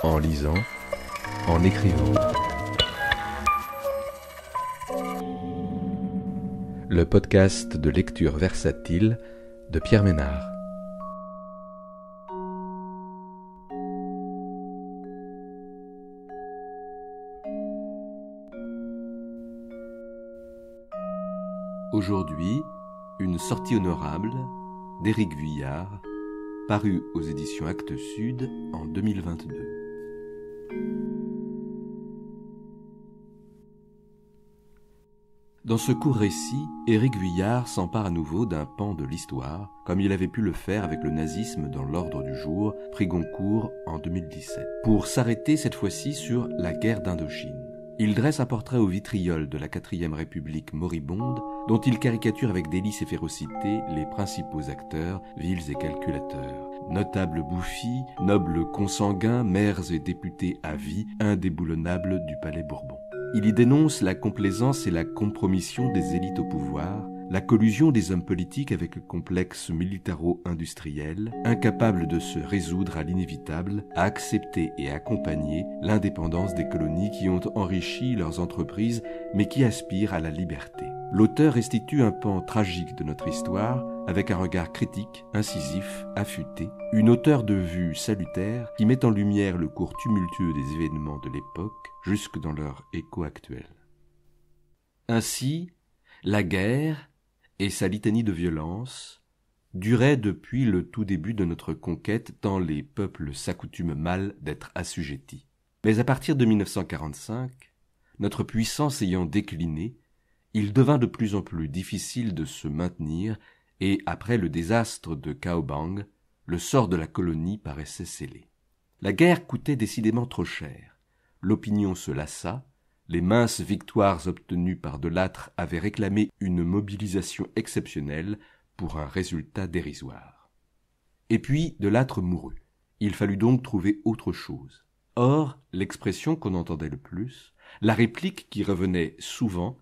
en lisant, en écrivant. Le podcast de lecture versatile de Pierre Ménard. Aujourd'hui, une sortie honorable d'Éric Vuillard, paru aux éditions Actes Sud en 2022. Dans ce court récit, Éric Vuillard s'empare à nouveau d'un pan de l'histoire, comme il avait pu le faire avec le nazisme dans l'Ordre du jour, prix Goncourt en 2017, pour s'arrêter cette fois-ci sur la guerre d'Indochine. Il dresse un portrait au vitriol de la 4e République moribonde, dont il caricature avec délice et férocité les principaux acteurs, vils et calculateurs. Notables bouffis, nobles consanguins, maires et députés à vie, indéboulonnables du palais Bourbon. Il y dénonce la complaisance et la compromission des élites au pouvoir, la collusion des hommes politiques avec le complexe militaro-industriel, incapables de se résoudre à l'inévitable, à accepter et accompagner l'indépendance des colonies qui ont enrichi leurs entreprises mais qui aspirent à la liberté. L'auteur restitue un pan tragique de notre histoire avec un regard critique, incisif, affûté, une hauteur de vue salutaire qui met en lumière le cours tumultueux des événements de l'époque jusque dans leur écho actuel. Ainsi, la guerre et sa litanie de violence duraient depuis le tout début de notre conquête tant les peuples s'accoutument mal d'être assujettis. Mais à partir de 1945, notre puissance ayant décliné, il devint de plus en plus difficile de se maintenir et, après le désastre de Caobang, le sort de la colonie paraissait scellé. La guerre coûtait décidément trop cher. L'opinion se lassa, les minces victoires obtenues par De Lattre avaient réclamé une mobilisation exceptionnelle pour un résultat dérisoire. Et puis De Lattre mourut. Il fallut donc trouver autre chose. Or, l'expression qu'on entendait le plus, la réplique qui revenait souvent,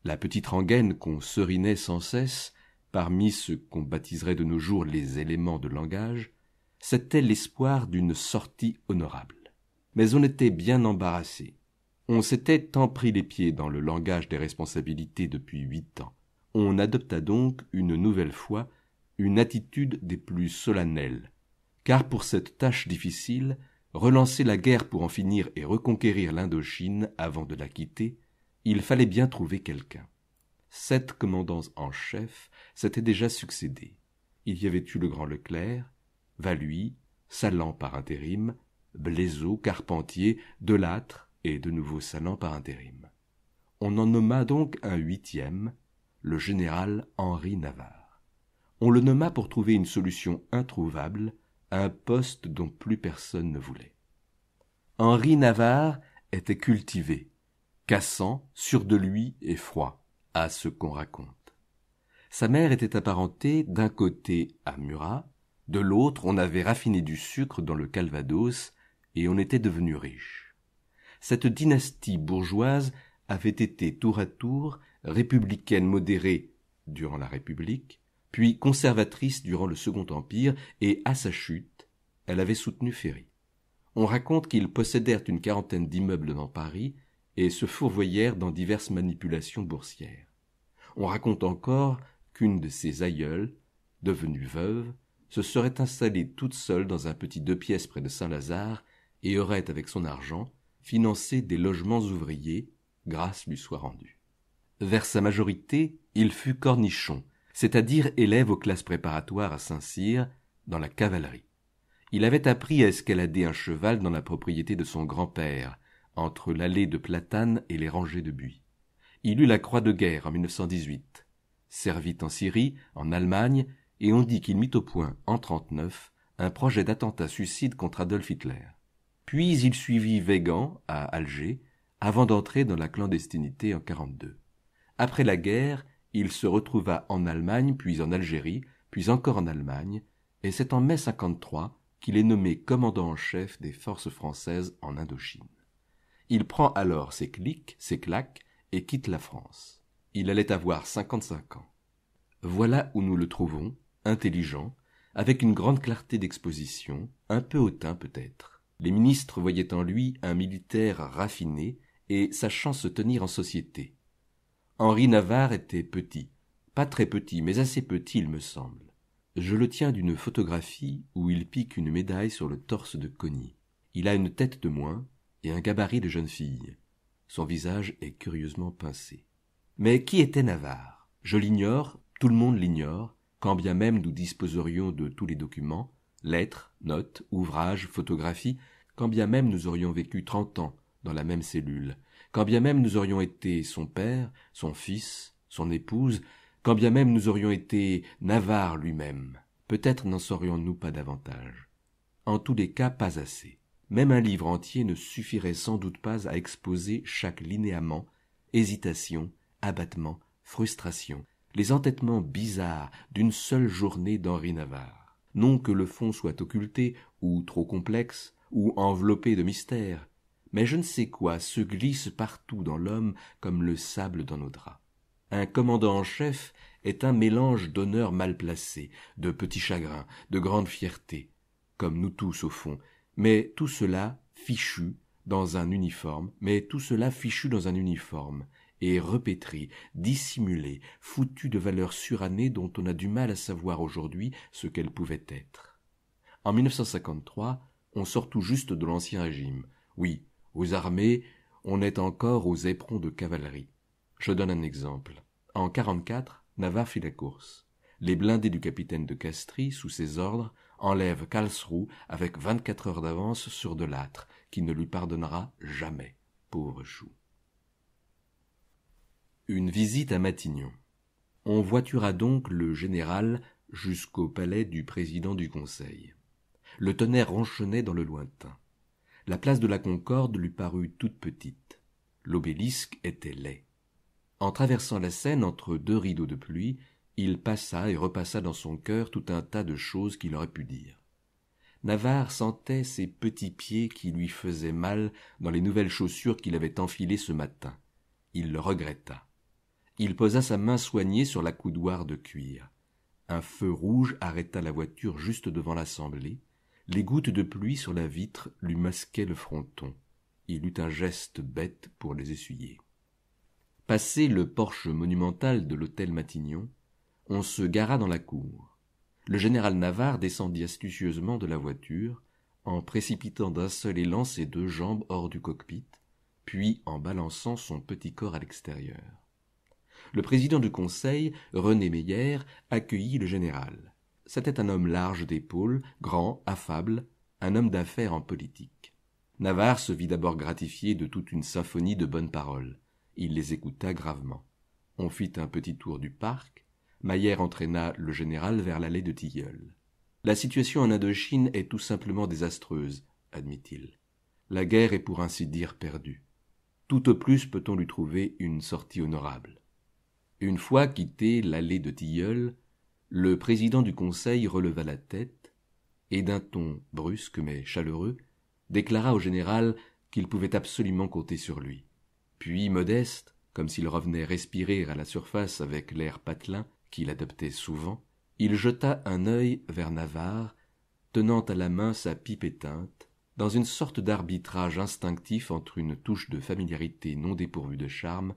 la petite rengaine qu'on serinait sans cesse, parmi ce qu'on baptiserait de nos jours les éléments de langage, c'était l'espoir d'une sortie honorable. Mais on était bien embarrassé. On s'était tant pris les pieds dans le langage des responsabilités depuis 8 ans. On adopta donc une nouvelle fois une attitude des plus solennelles, car pour cette tâche difficile, relancer la guerre pour en finir et reconquérir l'Indochine avant de la quitter, il fallait bien trouver quelqu'un. 7 commandants en chef s'étaient déjà succédé. Il y avait eu le grand Leclerc, Valluy, Sallan par intérim, Blaiseau, Carpentier, De Lattre et de nouveau Sallan par intérim. On en nomma donc un 8e, le général Henri Navarre. On le nomma pour trouver une solution introuvable à un poste dont plus personne ne voulait. Henri Navarre était cultivé, cassant, sûr de lui et froid, à ce qu'on raconte. Sa mère était apparentée d'un côté à Murat, de l'autre on avait raffiné du sucre dans le Calvados et on était devenu riche. Cette dynastie bourgeoise avait été tour à tour républicaine modérée durant la République, puis conservatrice durant le Second Empire, et à sa chute, elle avait soutenu Ferry. On raconte qu'ils possédèrent une 40aine d'immeubles dans Paris et se fourvoyèrent dans diverses manipulations boursières. On raconte encore qu'une de ses aïeules, devenue veuve, se serait installée toute seule dans un petit 2 pièces près de Saint-Lazare et aurait, avec son argent, financé des logements ouvriers, grâce lui soit rendue. Vers sa majorité, il fut cornichon, c'est-à-dire élève aux classes préparatoires à Saint-Cyr, dans la cavalerie. Il avait appris à escalader un cheval dans la propriété de son grand-père, entre l'allée de platanes et les rangées de buis. Il eut la croix de guerre en 1918, servit en Syrie, en Allemagne, et on dit qu'il mit au point, en 1939, un projet d'attentat suicide contre Adolf Hitler. Puis il suivit Weygand, à Alger, avant d'entrer dans la clandestinité en 1942. Après la guerre, il se retrouva en Allemagne, puis en Algérie, puis encore en Allemagne, et c'est en mai 1953 qu'il est nommé commandant en chef des forces françaises en Indochine. Il prend alors ses clics, ses claques, et quitte la France. Il allait avoir 55 ans. Voilà où nous le trouvons, intelligent, avec une grande clarté d'exposition, un peu hautain peut-être. Les ministres voyaient en lui un militaire raffiné et sachant se tenir en société. Henri Navarre était petit, pas très petit, mais assez petit, il me semble. Je le tiens d'une photographie où il pique une médaille sur le torse de Cogny. Il a une tête de moins et un gabarit de jeune fille. Son visage est curieusement pincé. Mais qui était Navarre? Je l'ignore, tout le monde l'ignore, quand bien même nous disposerions de tous les documents, lettres, notes, ouvrages, photographies, quand bien même nous aurions vécu 30 ans dans la même cellule, quand bien même nous aurions été son père, son fils, son épouse, quand bien même nous aurions été Navarre lui-même, peut-être n'en saurions-nous pas davantage. En tous les cas, pas assez. Même un livre entier ne suffirait sans doute pas à exposer chaque linéament, hésitation, abattement, frustration, les entêtements bizarres d'une seule journée d'Henri Navarre. Non que le fond soit occulté, ou trop complexe, ou enveloppé de mystère, mais je ne sais quoi se glisse partout dans l'homme comme le sable dans nos draps. Un commandant en chef est un mélange d'honneurs mal placés, de petits chagrins, de grandes fiertés, comme nous tous au fond, mais tout cela fichu dans un uniforme, et repétri, dissimulé, foutu de valeurs surannées dont on a du mal à savoir aujourd'hui ce qu'elles pouvaient être. En 1953, on sort tout juste de l'Ancien Régime. Oui, aux armées, on est encore aux éperons de cavalerie. Je donne un exemple. En 1944, Navarre fit la course. Les blindés du capitaine de Castries, sous ses ordres, enlèvent Karlsruhe avec 24 heures d'avance sur de Lattre, qui ne lui pardonnera jamais. Pauvre chou. Une visite à Matignon. On voitura donc le général jusqu'au palais du président du Conseil. Le tonnerre ronchonnait dans le lointain. La place de la Concorde lui parut toute petite. L'obélisque était laid. En traversant la Seine entre deux rideaux de pluie, il passa et repassa dans son cœur tout un tas de choses qu'il aurait pu dire. Navarre sentait ses petits pieds qui lui faisaient mal dans les nouvelles chaussures qu'il avait enfilées ce matin. Il le regretta. Il posa sa main soignée sur la coudoir de cuir. Un feu rouge arrêta la voiture juste devant l'Assemblée. Les gouttes de pluie sur la vitre lui masquaient le fronton. Il eut un geste bête pour les essuyer. Passé le porche monumental de l'hôtel Matignon, on se gara dans la cour. Le général Navarre descendit astucieusement de la voiture, en précipitant d'un seul élan ses deux jambes hors du cockpit, puis en balançant son petit corps à l'extérieur. Le président du Conseil, René Meyer, accueillit le général. C'était un homme large d'épaules, grand, affable, un homme d'affaires en politique. Navarre se vit d'abord gratifié de toute une symphonie de bonnes paroles. Il les écouta gravement. On fit un petit tour du parc. Meyer entraîna le général vers l'allée de Tilleuls. « La situation en Indochine est tout simplement désastreuse, admit-il. La guerre est pour ainsi dire perdue. Tout au plus peut-on lui trouver une sortie honorable. » Une fois quitté l'allée de Tilleuls, le président du Conseil releva la tête et, d'un ton brusque mais chaleureux, déclara au général qu'il pouvait absolument compter sur lui. Puis, modeste, comme s'il revenait respirer à la surface avec l'air patelin qu'il adoptait souvent, il jeta un œil vers Navarre, tenant à la main sa pipe éteinte, dans une sorte d'arbitrage instinctif entre une touche de familiarité non dépourvue de charme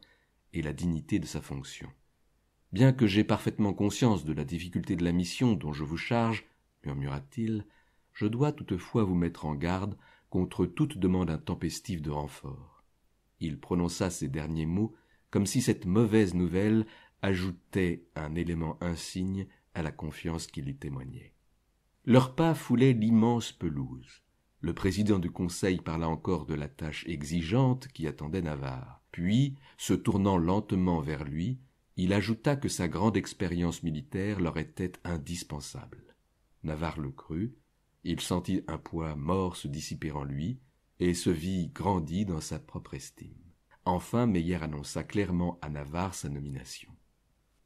et la dignité de sa fonction. « Bien que j'aie parfaitement conscience de la difficulté de la mission dont je vous charge, murmura-t-il, je dois toutefois vous mettre en garde contre toute demande intempestive de renfort. » Il prononça ces derniers mots comme si cette mauvaise nouvelle ajoutait un élément insigne à la confiance qu'il lui témoignait. Leurs pas foulaient l'immense pelouse. Le président du Conseil parla encore de la tâche exigeante qui attendait Navarre. Puis, se tournant lentement vers lui, il ajouta que sa grande expérience militaire leur était indispensable. Navarre le crut, il sentit un poids mort se dissiper en lui, et se vit grandi dans sa propre estime. Enfin, Meyer annonça clairement à Navarre sa nomination.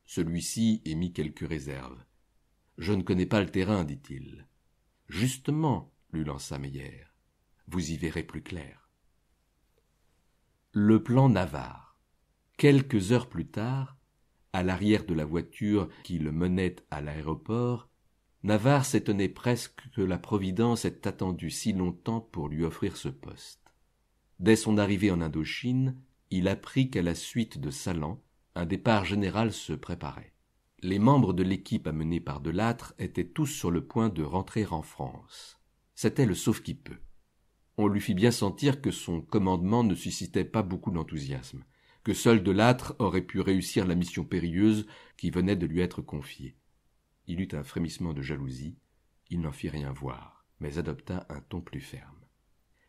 Celui-ci émit quelques réserves. « Je ne connais pas le terrain, dit-il. »« Justement, lui lança Meyer, vous y verrez plus clair. » Le plan Navarre. Quelques heures plus tard, à l'arrière de la voiture qui le menait à l'aéroport, Navarre s'étonnait presque que la Providence ait attendu si longtemps pour lui offrir ce poste. Dès son arrivée en Indochine, il apprit qu'à la suite de Salan, un départ général se préparait. Les membres de l'équipe amenée par Delattre étaient tous sur le point de rentrer en France. C'était le sauve-qui-peut. On lui fit bien sentir que son commandement ne suscitait pas beaucoup d'enthousiasme, que seul Delattre aurait pu réussir la mission périlleuse qui venait de lui être confiée. Il eut un frémissement de jalousie, il n'en fit rien voir, mais adopta un ton plus ferme.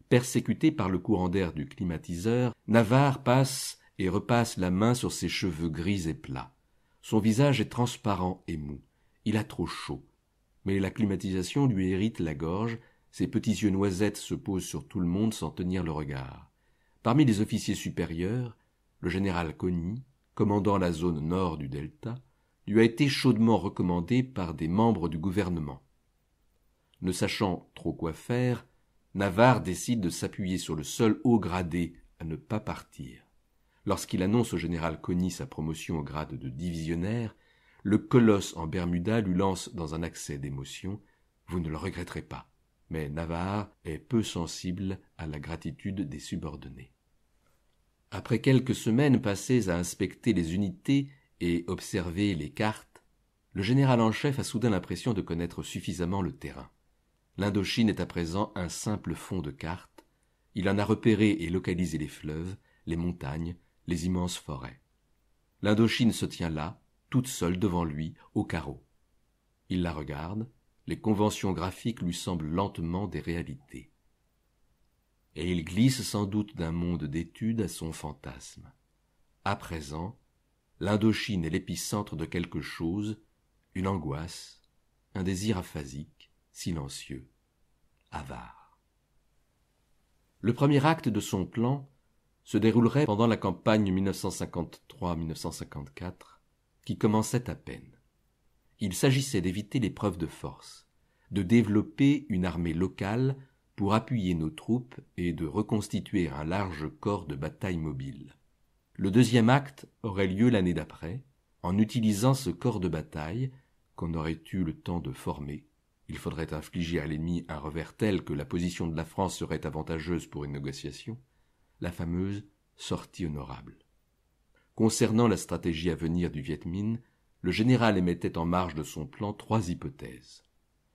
Persécuté par le courant d'air du climatiseur, Navarre passe et repasse la main sur ses cheveux gris et plats. Son visage est transparent et mou. Il a trop chaud. Mais la climatisation lui irrite la gorge, ses petits yeux noisettes se posent sur tout le monde sans tenir le regard. Parmi les officiers supérieurs, le général Cogny, commandant la zone nord du delta, lui a été chaudement recommandé par des membres du gouvernement. Ne sachant trop quoi faire, Navarre décide de s'appuyer sur le seul haut gradé à ne pas partir. Lorsqu'il annonce au général Cogny sa promotion au grade de divisionnaire, le colosse en Bermuda lui lance dans un accès d'émotion « Vous ne le regretterez pas ». Mais Navarre est peu sensible à la gratitude des subordonnés. Après quelques semaines passées à inspecter les unités et observer les cartes, le général en chef a soudain l'impression de connaître suffisamment le terrain. L'Indochine est à présent un simple fond de cartes. Il en a repéré et localisé les fleuves, les montagnes, les immenses forêts. L'Indochine se tient là, toute seule devant lui, au carreau. Il la regarde, les conventions graphiques lui semblent lentement des réalités. Et il glisse sans doute d'un monde d'études à son fantasme. À présent, l'Indochine est l'épicentre de quelque chose, une angoisse, un désir aphasique, silencieux, avare. Le premier acte de son plan se déroulerait pendant la campagne 1953-1954, qui commençait à peine. Il s'agissait d'éviter l'épreuve de force, de développer une armée locale pour appuyer nos troupes et de reconstituer un large corps de bataille mobile. Le deuxième acte aurait lieu l'année d'après, en utilisant ce corps de bataille qu'on aurait eu le temps de former. Il faudrait infliger à l'ennemi un revers tel que la position de la France serait avantageuse pour une négociation, la fameuse sortie honorable. Concernant la stratégie à venir du Viet Minh, le général émettait en marge de son plan 3 hypothèses.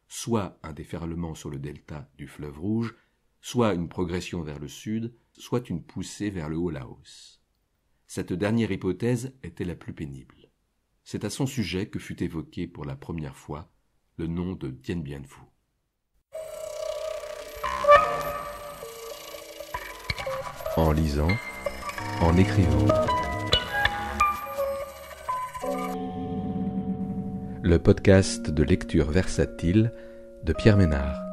Soit un déferlement sur le delta du fleuve Rouge, soit une progression vers le sud, soit une poussée vers le Haut-Laos. Cette dernière hypothèse était la plus pénible. C'est à son sujet que fut évoqué pour la première fois le nom de Dien Bien Phu. En lisant, en écrivant. Le podcast de lecture versatile de Pierre Ménard.